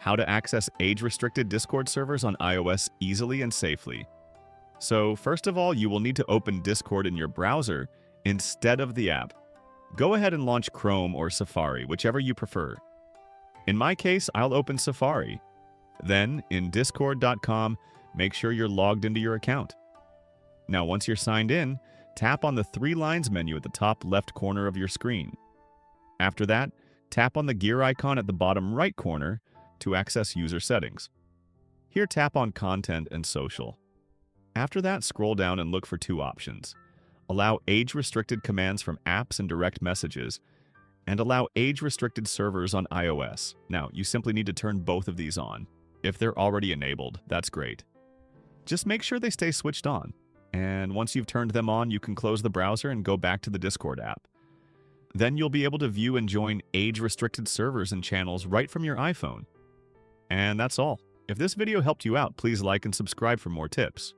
how to access age-restricted Discord servers on iOS easily and safely. So first of all, you will need to open Discord in your browser instead of the app. Go ahead and launch Chrome or Safari, whichever you prefer. In my case, I'll open Safari. Then, in discord.com, make sure you're logged into your account. Now, once you're signed in, tap on the three lines menu at the top left corner of your screen. After that, tap on the gear icon at the bottom right corner to access user settings. Here, tap on Content and Social. After that, scroll down and look for two options. Allow age-restricted commands from apps and direct messages, and allow age-restricted servers on iOS. Now, you simply need to turn both of these on. If they're already enabled, that's great. Just make sure they stay switched on. And once you've turned them on, you can close the browser and go back to the Discord app. Then you'll be able to view and join age-restricted servers and channels right from your iPhone. And that's all. If this video helped you out, please like and subscribe for more tips.